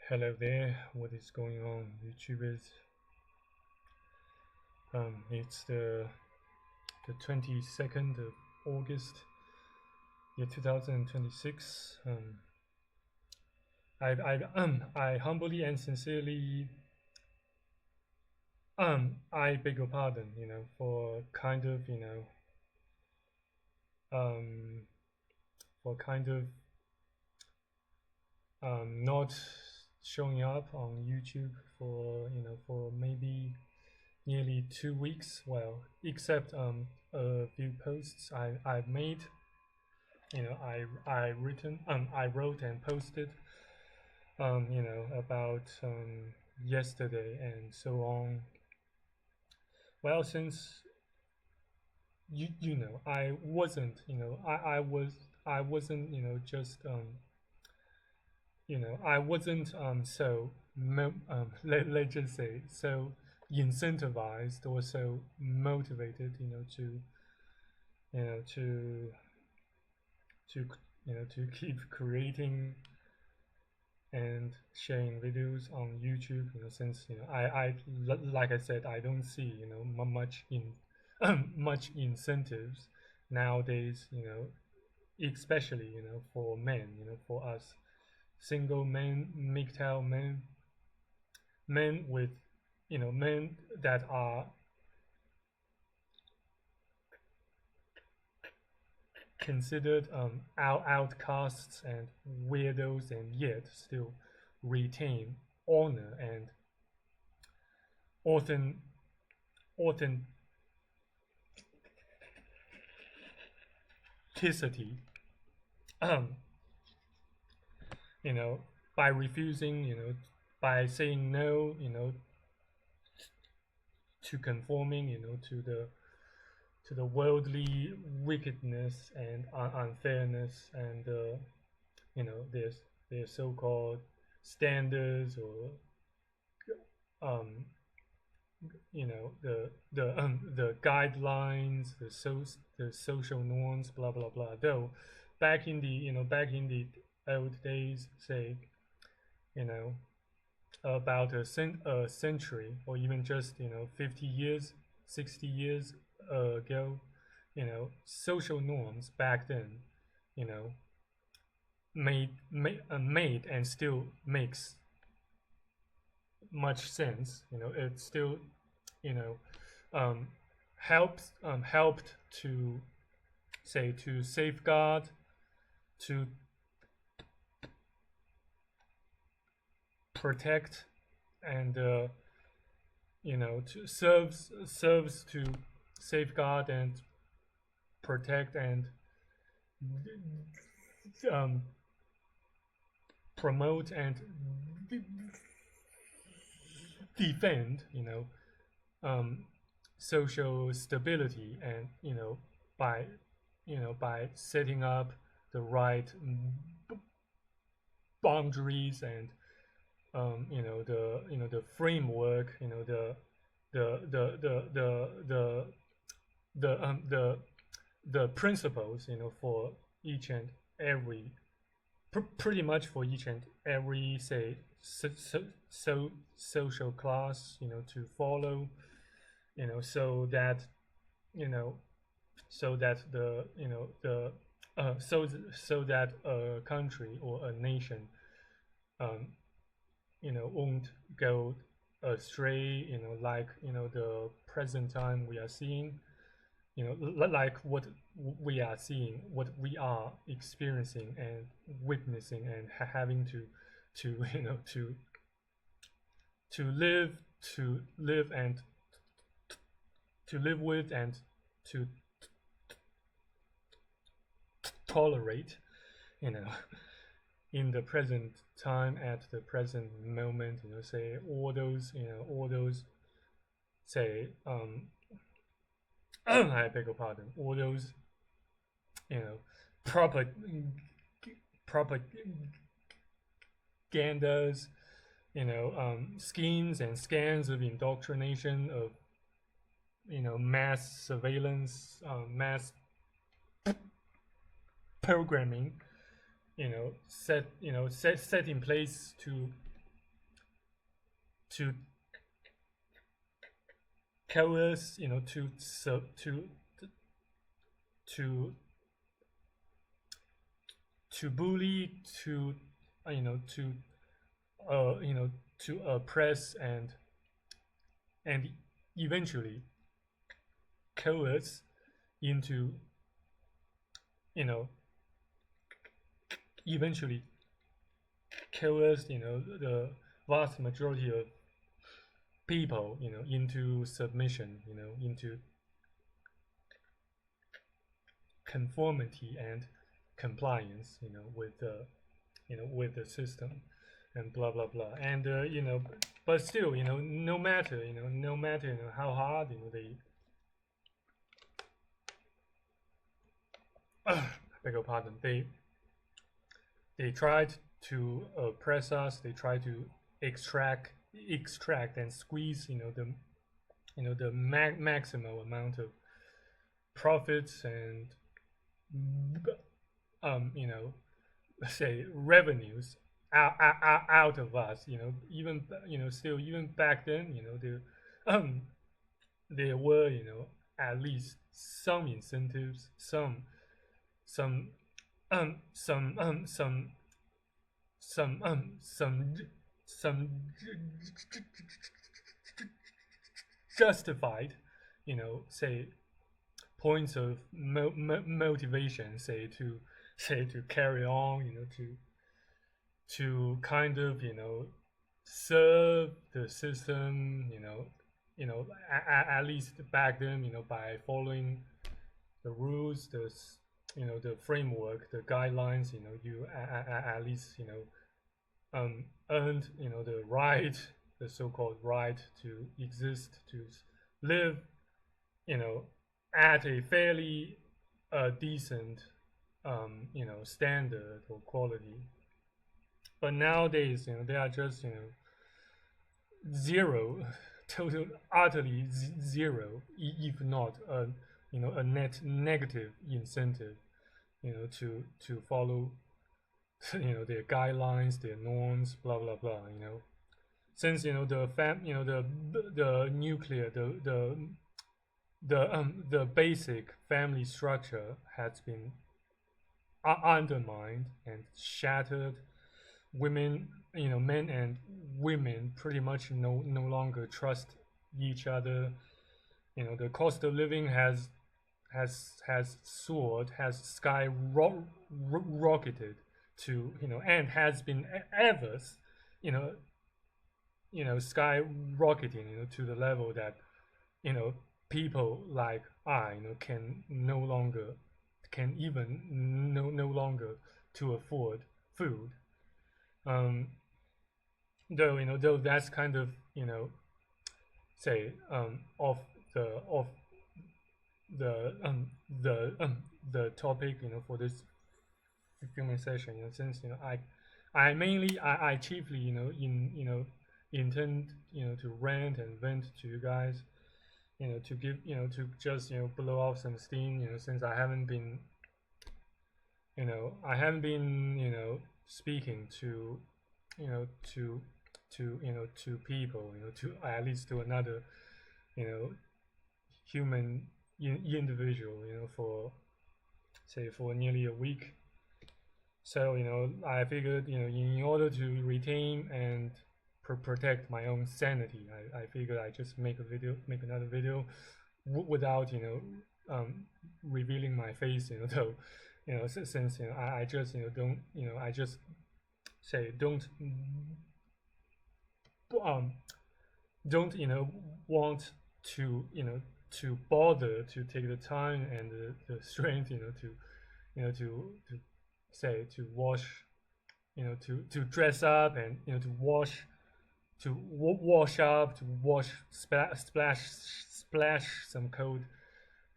Hello there, what is going on, YouTubers? It's the 22nd of August, year 2026. I humbly and sincerely, I beg your pardon, for kind of, um, for kind of, not showing up on YouTube for maybe nearly 2 weeks. Well, except a few posts I've made. I wrote and posted about yesterday and so on. Well, since I wasn't I wasn't just I wasn't let's just say so incentivized or so motivated you know to to to keep creating and sharing videos on YouTube. Since like I said, I don't see much in much incentives nowadays. Especially for men. For us single men, MGTOW men, men with men that are considered outcasts and weirdos, and yet still retain honor and authen- authenticity. Um, by refusing, by saying no, to conforming, to the worldly wickedness and unfairness and their so-called standards, or um, the guidelines, the social norms, blah blah blah. Though back in the old days, say you know about a century, or even just 50 years, 60 years ago, social norms back then, you know made and still makes much sense. It still you know um, helped to say to safeguard, to protect, and to serves to safeguard and protect and um, promote and defend um, social stability, and by by setting up the right boundaries, and the framework, the the principles, for each and every pretty much for each and every, say, social class, to follow, so that you know so that so that a country or a nation um, won't go astray, like the present time we are seeing, like what we are seeing, what we are experiencing and witnessing, and having to to live and to live with, and to tolerate, you know in the present time, at the present moment, say all those, say I beg your pardon, all those you know proper propagandas, schemes and scans of indoctrination, of mass surveillance, mass programming, set in place to to coerce, you know, to to bully, to you know, you know, to oppress and eventually coerce into, you know, eventually coerce, you know, the vast majority of people, you know, into submission, you know, into conformity and compliance, you know, with the, you know, with the system, and blah blah blah. And you know, but still, you know, no matter, you know, no matter, you know, how hard, you know, I beg your pardon, they tried to oppress us. They tried to extract and squeeze, you know, the, you know, the maximal amount of profits and you know, say revenues out of us, you know. Even, you know, still, even back then, you know, there were, you know, at least some incentives, some some some some justified, you know, say points of motivation, say to carry on, you know, to kind of, you know, serve the system, you know, at least back then, you know, by following the rules, the, you know, the framework, the guidelines, you know, you at least, you know, earned, you know, the right, the so-called right to exist, to live, you know, at a fairly decent, you know, standard or quality. But nowadays, you know, they are just, you know, zero, total, utterly zero, if not a, you know, a net negative incentive, you know, to follow, you know, their guidelines, their norms, blah blah blah. You know, since, you know, you know, the nuclear, the basic family structure has been undermined and shattered. Women, you know, men and women pretty much no longer trust each other. You know, the cost of living has soared, has skyrocketed to, you know, and has been ever, you know, skyrocketing, you know, to the level that, you know, people like I, you know, can no longer, can even no longer to afford food. Though, you know, though that's kind of, you know, say off off the the topic, you know, for this filming session, you know, since, you know, I mainly, I chiefly, you know, you know, intend, you know, to rant and vent to you guys, you know, to give, you know, to just, you know, blow off some steam, you know, since I haven't been, you know, you know, speaking to, you know, you know, to people, you know, to at least to another, you know, human individual, you know, for, say, for nearly a week. So, you know, I figured, you know, in order to retain and protect my own sanity, I figured I just make another video without, you know, revealing my face, you know, though, you know, since, you know, I just, you know, don't, you know, I just say um, don't, you know, want to, you know, to bother to take the time and the strength, you know, to, you know, to say, to wash, you know, to dress up and, you know, to wash, to wash up, to wash, splash some cold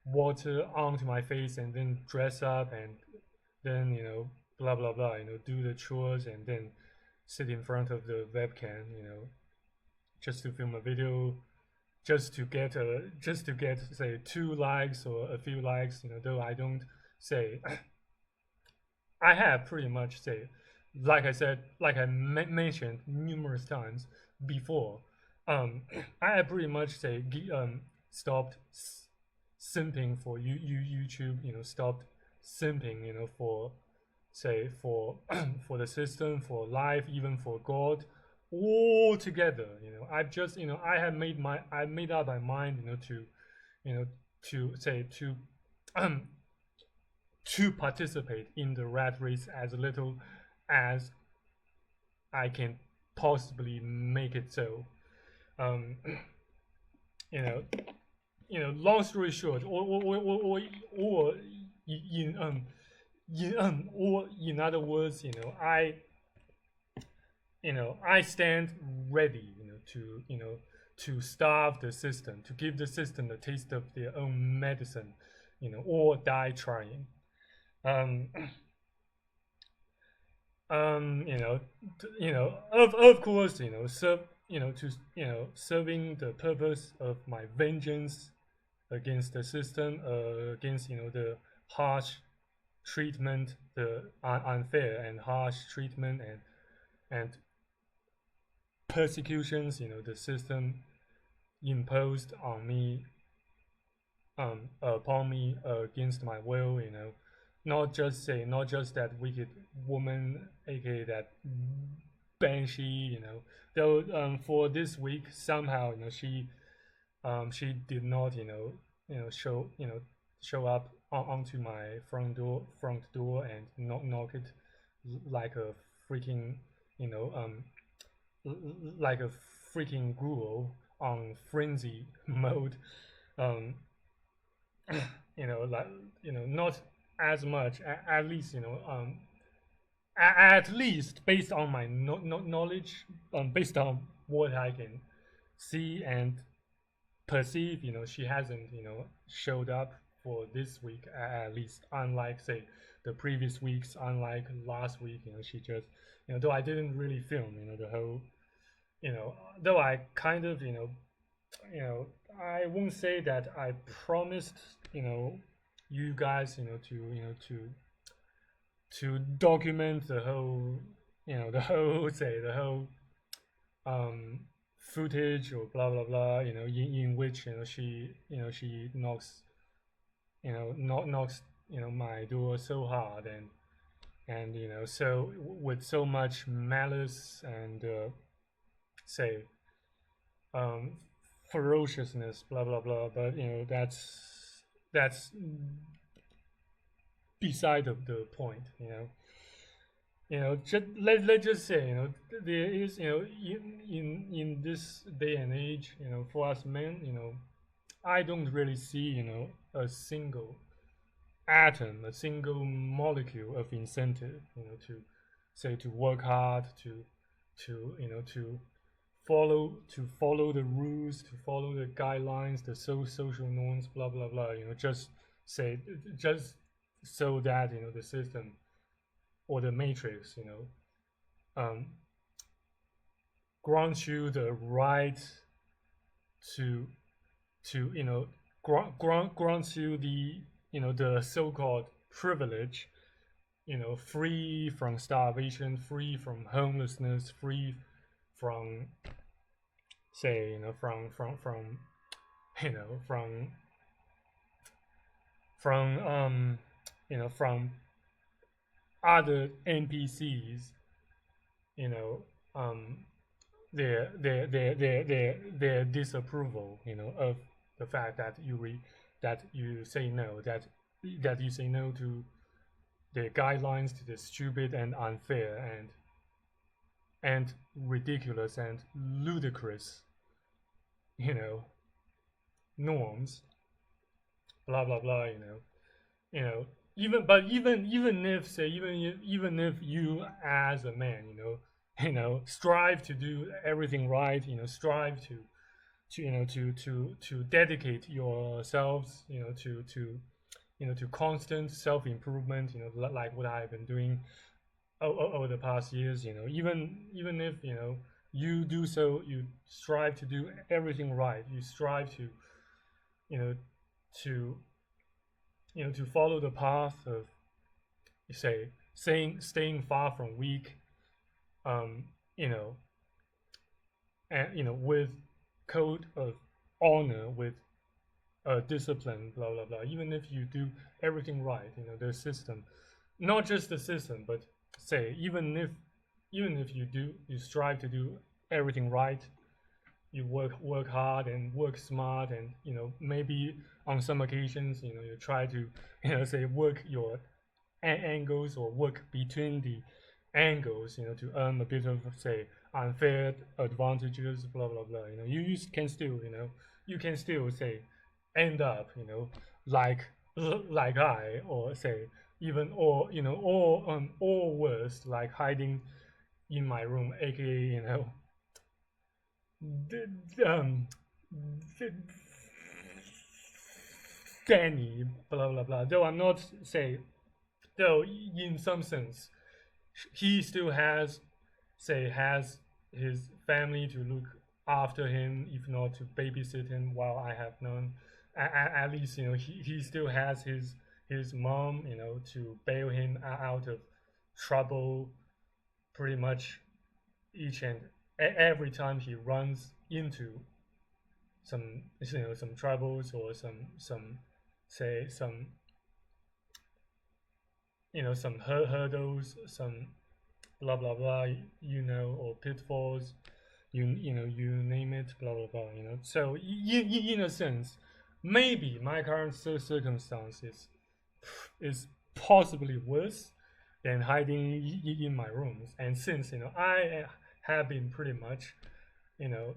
water onto my face, and then dress up, and then, you know, blah blah blah, you know, do the chores, and then sit in front of the webcam, you know, just to film a video, just to get say 2 likes or a few likes, you know, though I don't say I have pretty much, say, like I said, like I mentioned numerous times before, um, I pretty much say stopped simping for YouTube. Stopped simping. For say for for the system, for life, even for God, all together. I've just I made up my mind. You know to say to participate in the rat race as little as I can possibly make it so. Um, you know, Long story short, or in or in other words, I stand ready, to starve the system, to give the system a taste of their own medicine, or die trying. Um, of course, serving the purpose of my vengeance against the system, against the harsh treatment, the unfair and harsh treatment and persecutions, the system imposed on me, upon me, against my will, not just that wicked woman, aka that banshee, though for this week somehow she did not show up onto my front door and knock it like a freaking you know like a freaking ghoul on frenzy mode. um like not as much, at least at least based on my knowledge, based on what I can see and perceive, she hasn't showed up for this week, at least, unlike say the previous weeks, unlike last week. She just though I didn't really film the whole, though I kind of I won't say that I promised you guys to document the whole the whole say the whole um footage or blah blah blah, in which she knocks knocks my door so hard, and so with so much malice and say um ferociousness, blah blah blah. But that's beside of the point. Just let's just say, there is, in this day and age, for us men, I don't really see, a single atom, a single molecule of incentive, to say to work hard, to follow the rules, to follow the guidelines, the social norms, blah blah blah. Just say, just so that the system or the matrix, um, grants you the right to grants you the the so-called privilege, free from starvation, free from homelessness, free from say from from from other NPCs, you know um their disapproval, of the fact that that you say no, that you say no to the guidelines, to the stupid and unfair and ridiculous and ludicrous, you know norms, blah blah blah. Even, but even if say even if you as a man, strive to do everything right, strive to dedicate yourselves, to constant self improvement, like what I've been doing over the past years. Even if you do so, you strive to do everything right, you strive to you know to to follow the path of, say, staying far from weak, um, you know, and with code of honor with discipline, blah blah blah. Even if you do everything right, the system, not just the system, but say even if you strive to do everything right, you work hard and work smart, and maybe on some occasions you try to say work your angles or work between the angles to earn a bit of say unfair advantages, blah blah blah. You can still you can still say end up like like I, or say even, or worse, like hiding in my room, aka um Danny, blah blah blah. Though I'm not say, though in some sense he still has his family to look after him, if not to babysit him, while I have none. At least he still has his mom to bail him out of trouble pretty much each and every time he runs into some troubles, or some say some hurdles, some blah blah blah, or pitfalls, you name it, blah blah blah. So in a sense, maybe my current circumstance is possibly worse than hiding in my rooms. And since I have been pretty much you know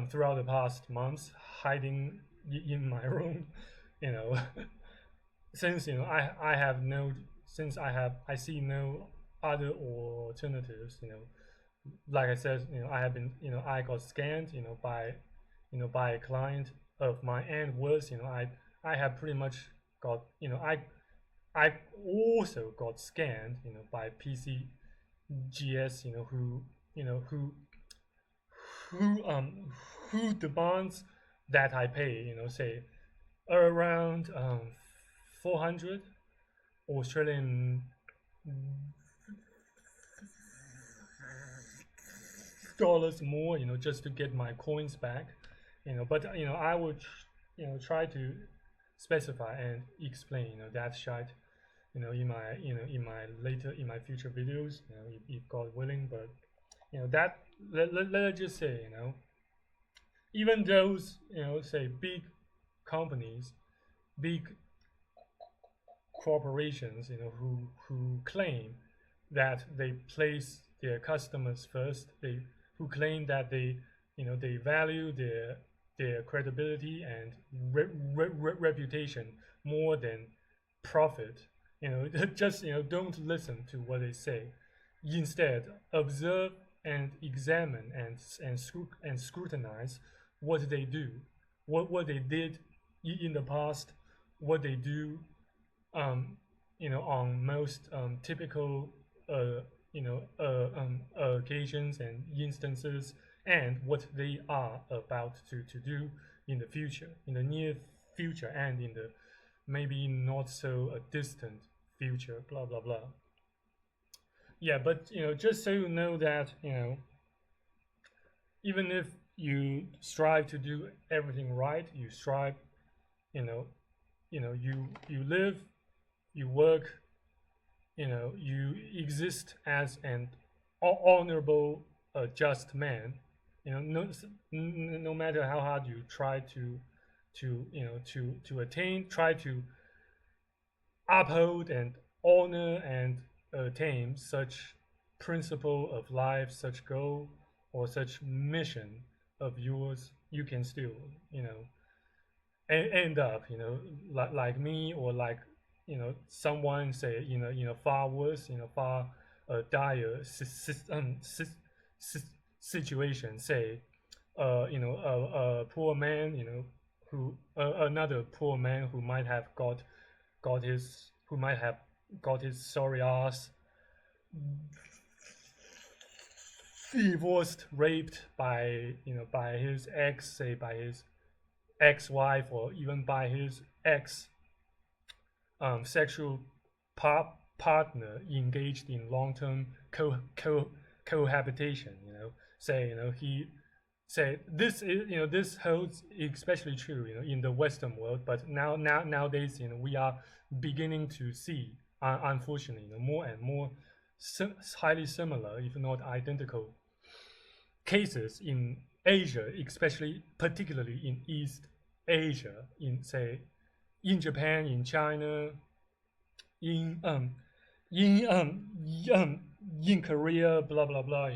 throughout the past months hiding in my room, you know since I have no since I see no other alternatives. Like I said, I have been I got scanned by by a client of mine, and worse, I have pretty much got I also got scanned by PCGS, you know who who um who demands that I pay say around 400 Australian dollars more, just to get my coins back. But I would try to specify and explain that shite in my later in my future videos, if God willing. But that let's just say even those say big companies, big corporations, who claim that they place their customers first, they who claim that they value their credibility and reputation more than profit. Just don't listen to what they say. Instead, observe and examine and scrutinize what they do, what they did in the past, what they do on most typical occasions and instances, and what they are about to do in the future, in the near future, and in the maybe not so distant future, blah blah blah. Yeah, but just so you know that even if you strive to do everything right, you strive, you live, you work, you exist as an honorable, just man. No matter how hard you try to attain, try to uphold and honor and attain such principle of life, such goal, or such mission of yours, you can still, end up, like me, or like, someone say, far worse, far dire situation. Say, a poor man, who another poor man who might have got his sorry ass divorced, raped by by his ex, say by his ex-wife, or even by his ex sexual partner, engaged in long-term cohabitation. Say he say this is, this holds especially true, in the Western world. But nowadays, we are beginning to see, unfortunately, more and more highly similar, if not identical, cases in Asia, especially particularly in East Asia, in Japan, in China, in in Korea, blah blah blah.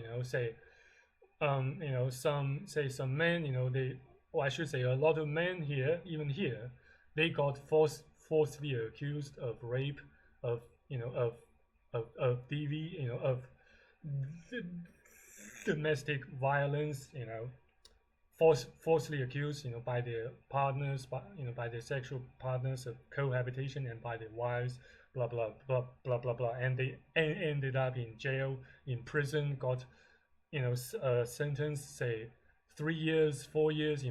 Some men, or I should say, a lot of men here, even here, they got falsely accused of rape, of DV, of domestic violence, falsely accused, by their partners, by their sexual partners of cohabitation, and by their wives, blah blah blah blah blah blah, and they ended up in jail, in prison, got sentence, say 3 years, 4 years,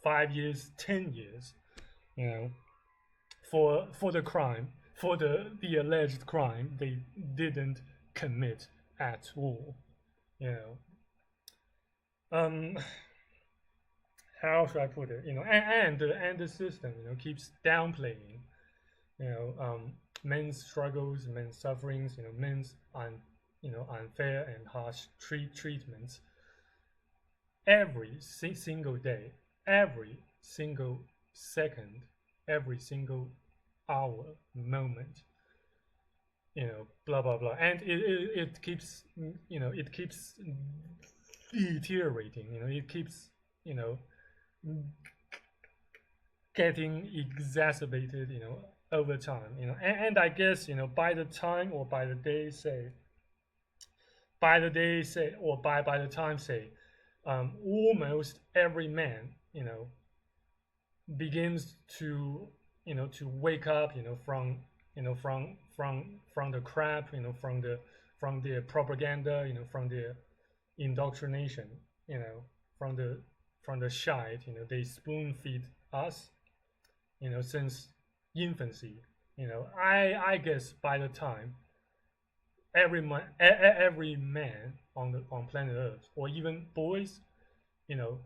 5 years, 10 years, you know, for the crime, for the alleged crime they didn't commit at all, you know. How should I put it? And the system, keeps downplaying, men's struggles, men's sufferings, men's unfair and harsh treatments every single day, every single second, every single hour, moment, blah blah blah, and it keeps it keeps deteriorating, it keeps getting exacerbated, over time, and I guess, by the time, or by the day, say, or by the time, say, almost every man, begins to to wake up, from from the crap, from their propaganda, from their indoctrination, from the shite, they spoon feed us, since infancy. I guess by the time every man on planet Earth, or even boys, you know,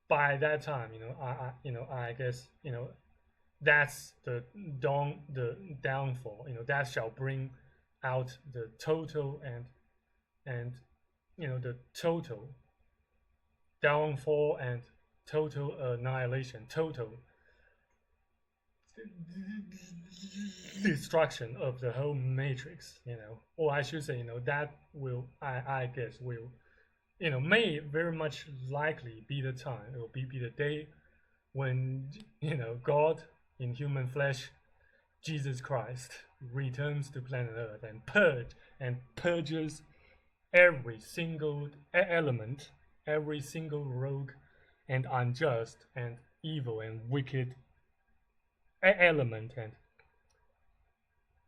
by that time, I guess, that's the downfall, that shall bring out the total and the total downfall and total annihilation, total destruction of the whole matrix, or I should say, that will, I guess, will, may very much likely be the time, it will be the day when, God in human flesh, Jesus Christ, returns to planet Earth and purges every single element, every single rogue and unjust and evil and wicked element and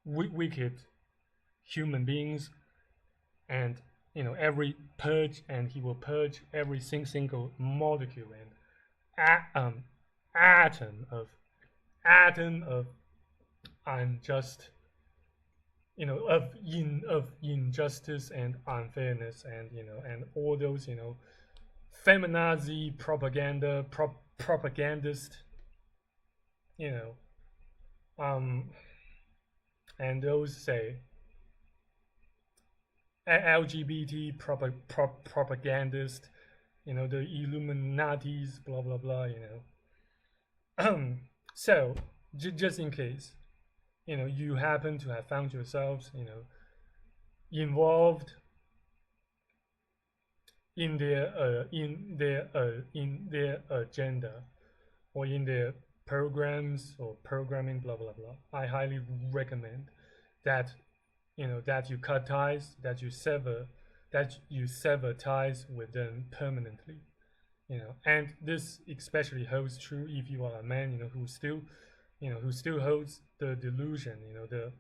wicked human beings, and every purge, and he will purge every single molecule and atom of unjust, of injustice and unfairness, and and all those feminazi propagandist, you know and those, say, LGBT propagandist, the Illuminatis, blah blah blah, So, just in case, you happen to have found yourselves, involved in their agenda, or in their programs or programming, blah blah blah, I highly recommend that that you cut ties, that you sever ties with them permanently. And this especially holds true if you are a man, who still holds the delusion, the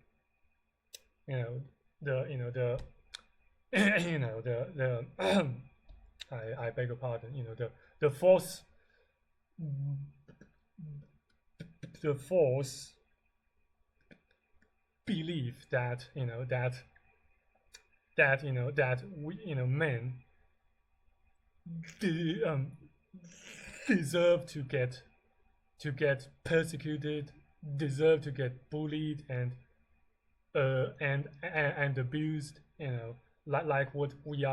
I beg your pardon, the false belief that that we, men de- deserve to get persecuted, deserve to get bullied and abused, like what we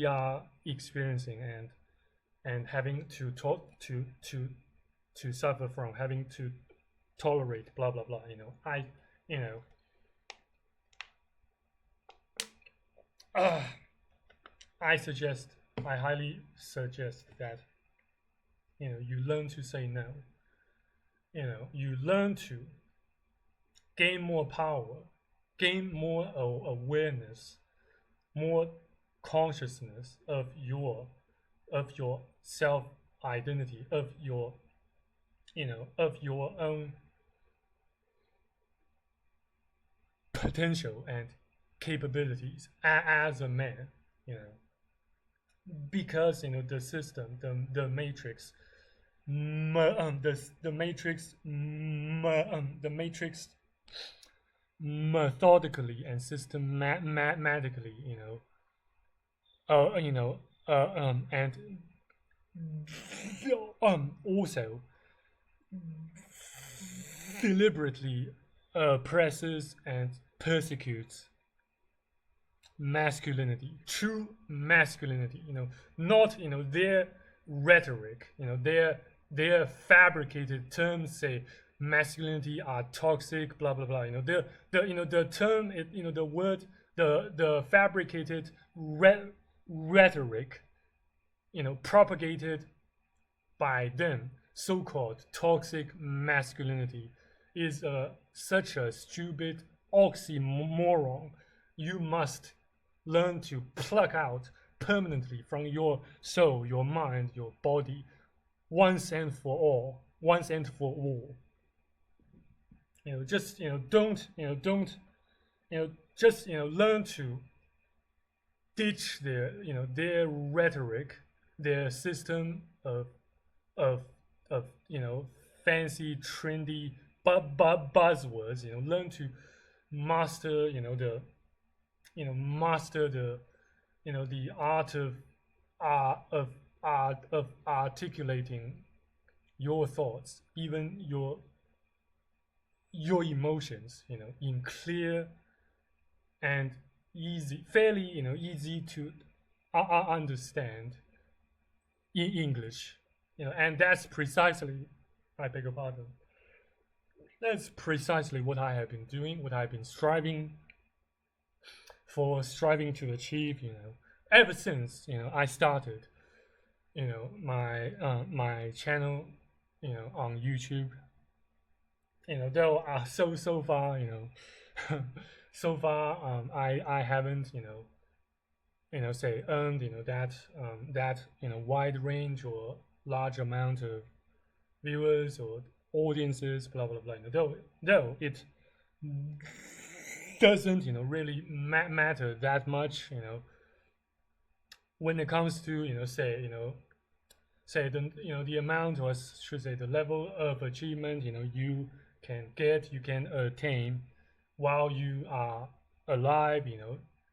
are experiencing and having to to suffer from, having to tolerate, blah blah blah. You know, uh, I suggest, I highly suggest that you learn to say no. You learn to gain more power, gain more awareness, more consciousness of your self identity, of your own potential and capabilities as a man. You know, because the system, the matrix, the matrix methodically and systematically, and also deliberately oppresses and persecutes masculinity, true masculinity. Not their rhetoric. Their fabricated terms say masculinity are toxic, blah blah blah. The term, the word, the fabricated rhetoric, propagated by them, so-called toxic masculinity, is such a stupid oxymoron. You must learn to pluck out permanently from your soul, your mind, your body, once and for all. Once and for all. Just just learn to ditch their rhetoric, their system of fancy, trendy buzzwords. Learn to master master the art of articulating your thoughts, even your emotions, in clear and easy, fairly easy to understand in English. And that's precisely, I beg your pardon, that's precisely what I have been doing, what I've been striving to achieve, ever since I started my channel on YouTube. Though so far so far I haven't say earned that wide range or large amount of viewers or audiences, blah blah blah. Though it doesn't really matter that much, when it comes to say the amount, or should say the level of achievement you can attain while you are alive.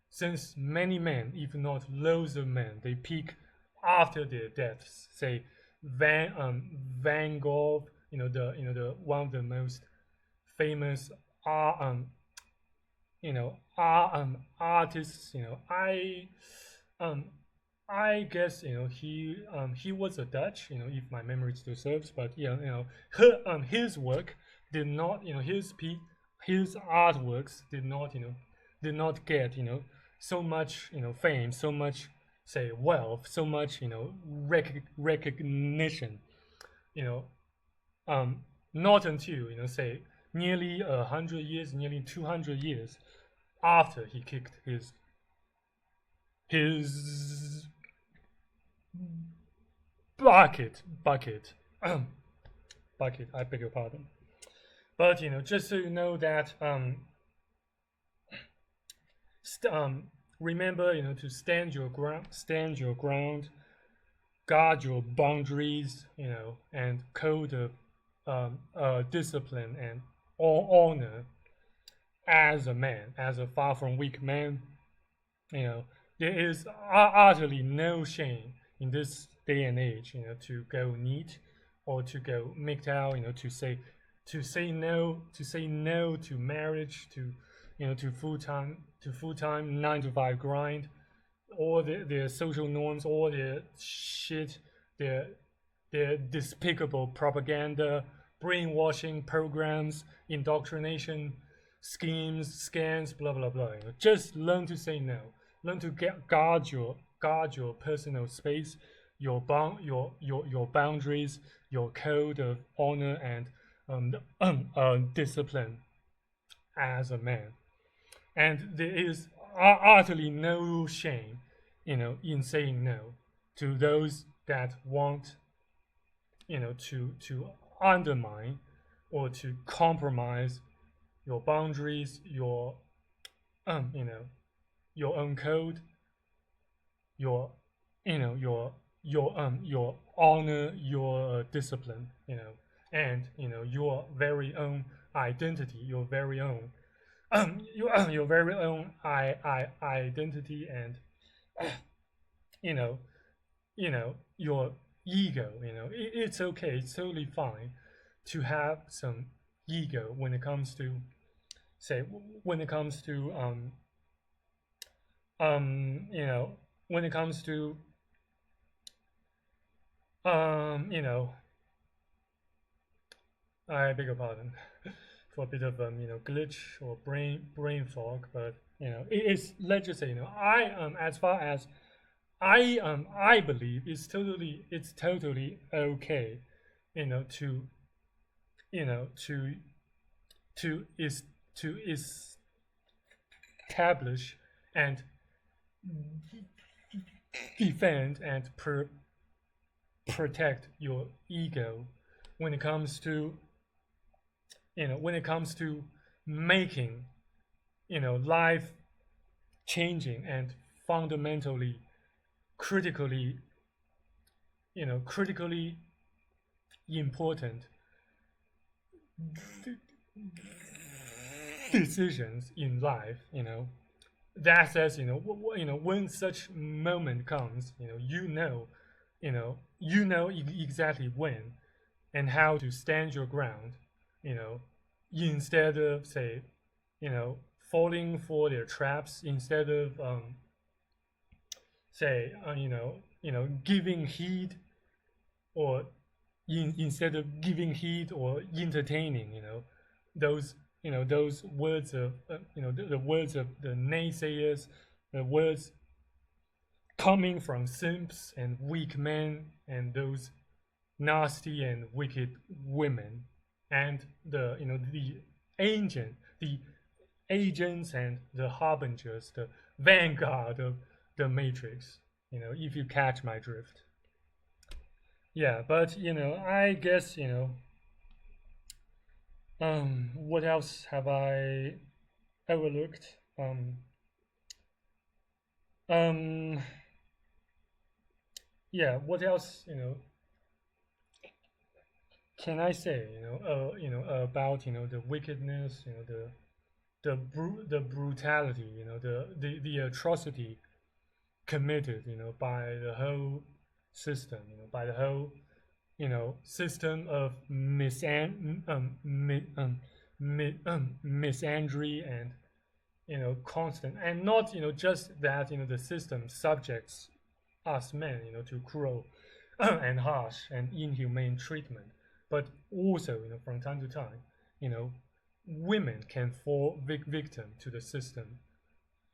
Since many men, if not loads of men, they peak after their deaths. Say Van Gogh, the one of the most famous artists. Um, I guess he was a Dutch, if my memory still serves. But yeah, his work did not, his artworks did not get so much fame, so much, say, wealth, so much recognition. you know Not until say nearly 100 years, nearly 200 years after he kicked his bucket bucket. I beg your pardon. But just so you know that remember to stand your ground, guard your boundaries, and code of discipline and honor as a man, as a far from weak man. there is utterly no shame in this day and age, to go neat or to go MGTOW, to say no to marriage, to full time 9 to 5 grind, all their social norms, all their shit, their despicable propaganda, brainwashing programs, indoctrination schemes, scans, blah blah blah. Just learn to say no. Learn to guard your personal space, your boundaries, your code of honor and discipline as a man. And there is utterly no shame, in saying no to those that want, to undermine or to compromise your boundaries, your own code, your, your honor, your discipline, and your very own identity, your very own, your very own identity, and you know, your ego. It's okay. It's totally fine to have some ego when it comes to, say, when it comes to when it comes to I beg your pardon for a bit of glitch or brain fog, but it's, let's just say, I as far as I believe it's totally okay, to to is to establish and defend and protect your ego when it comes to, when it comes to making, life changing and fundamentally critically critically important decisions in life, that says, when such moment comes, exactly when and how to stand your ground, you know instead of, say, falling for their traps, instead of say, giving heed, or instead of giving heed or entertaining, those those words of, the words of the naysayers, the words coming from simps and weak men and those nasty and wicked women, and the agents and the harbingers, the vanguard of the matrix, if you catch my drift. Yeah, but I guess, what else have I overlooked? Um yeah, what else, can I say, about, the wickedness, the brutality, the atrocity committed, by the whole system, by the whole, system of misandry and, constant, and not, just that, the system subjects us men, to cruel and harsh and inhumane treatment, but also, from time to time, you know, women can fall victim to the system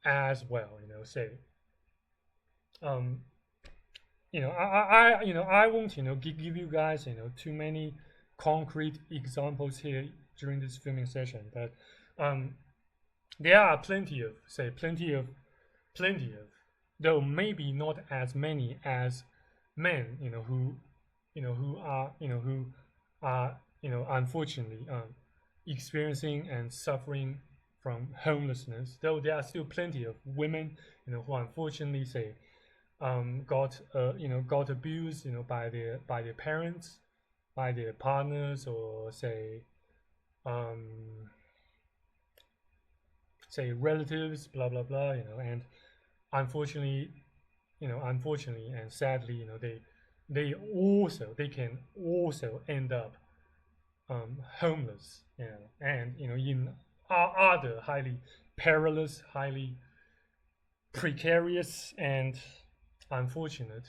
as well. Say, um, I won't, give you guys, too many concrete examples here during this filming session, but there are plenty of, though maybe not as many as men, who are, unfortunately, experiencing and suffering from homelessness. Though there are still plenty of women, who unfortunately, say, got abused, by their parents, by their partners, or say, um, say relatives, blah blah blah, and unfortunately, unfortunately and sadly, they can also end up homeless, and in other highly perilous, highly precarious, and unfortunate,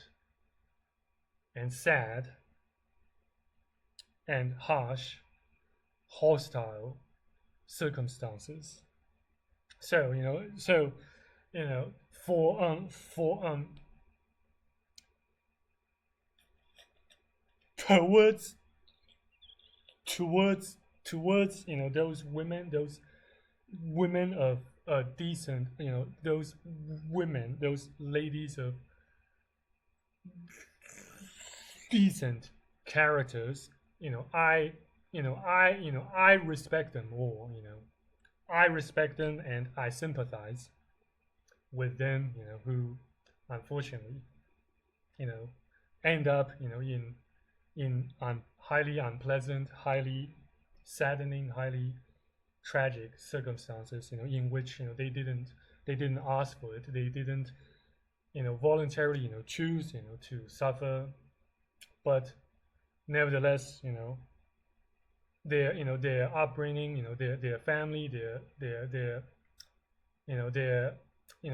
and sad, and harsh, hostile circumstances. So you know for towards towards towards those women of decent, those women, those ladies of decent characters. I respect them all. I respect them and I sympathize with them, who unfortunately, you know, end up, in highly unpleasant, highly saddening, highly tragic circumstances, in which they didn't ask for it, they didn't voluntarily choose to suffer, but nevertheless, their upbringing, their family, their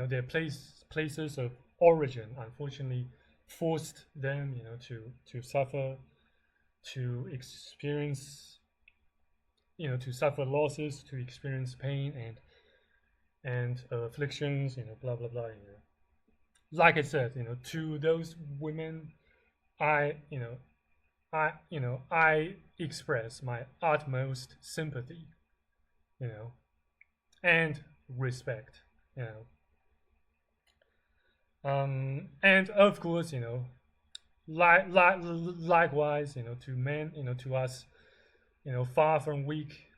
their places of origin, unfortunately, forced them, to suffer, to experience, to suffer losses, to experience pain and afflictions, blah blah blah. Like I said, to those women, I, I express my utmost sympathy, and respect, you know. And of course, likewise, to men, to us, far from weak,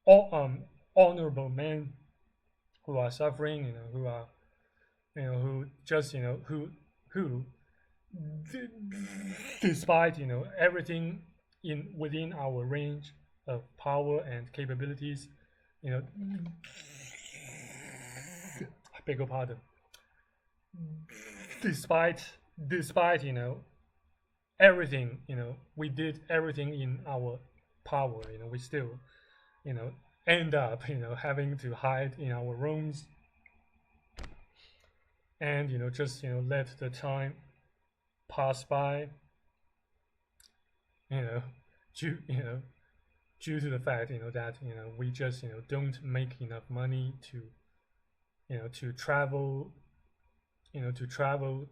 or honorable men who are suffering, who are, who just, who, d- despite everything within our range of power and capabilities, you know, I beg your pardon. Despite everything, we did everything in our power, we still you know end up having to hide in our rooms, and just let the time pass by, you know due due to the fact that we just don't make enough money to to travel, to travel,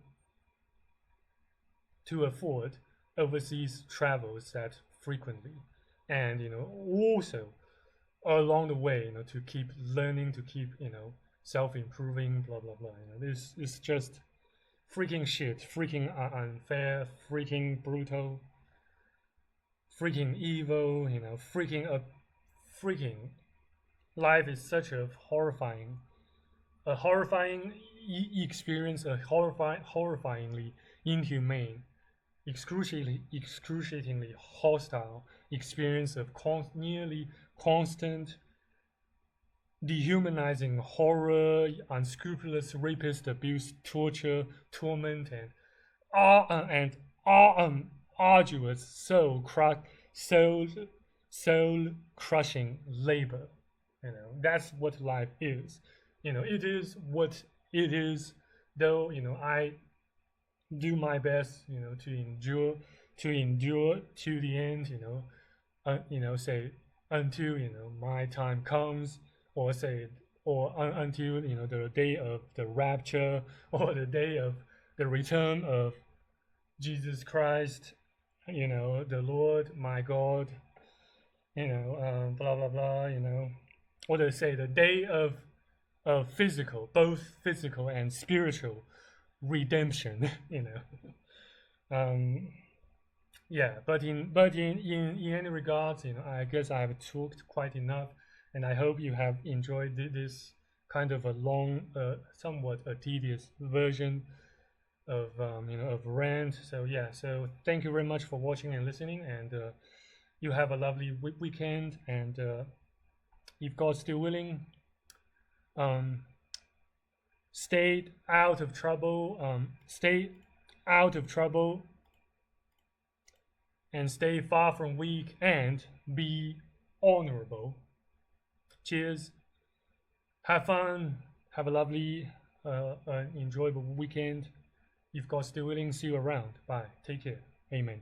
to afford overseas travels that frequently, and also along the way, to keep learning, to keep self-improving, blah blah blah. This is just freaking shit, freaking unfair, freaking brutal, freaking evil. Freaking life is such a horrifying experience, a horrifyingly inhumane, excruciatingly hostile experience of nearly constant dehumanizing horror, unscrupulous rapist abuse, torture, torment, and arduous soul soul crushing labor. That's what life is. It is what it is. Though I do my best, to endure to the end, say until my time comes, or say, or until the day of the rapture, or the day of the return of Jesus Christ, the Lord my God, blah blah blah, or to say the day of physical, both physical and spiritual redemption. um, yeah, but in any regards, I guess I've talked quite enough, and I hope you have enjoyed this kind of a long, somewhat a tedious version of of rant. So yeah, so thank you very much for watching and listening, and you have a lovely weekend, and if God's still willing, um, stay out of trouble, stay out of trouble, and stay far from weak, and be honorable. Cheers. Have fun. Have a lovely, enjoyable weekend. If God's still willing, see you around. Bye. Take care. Amen.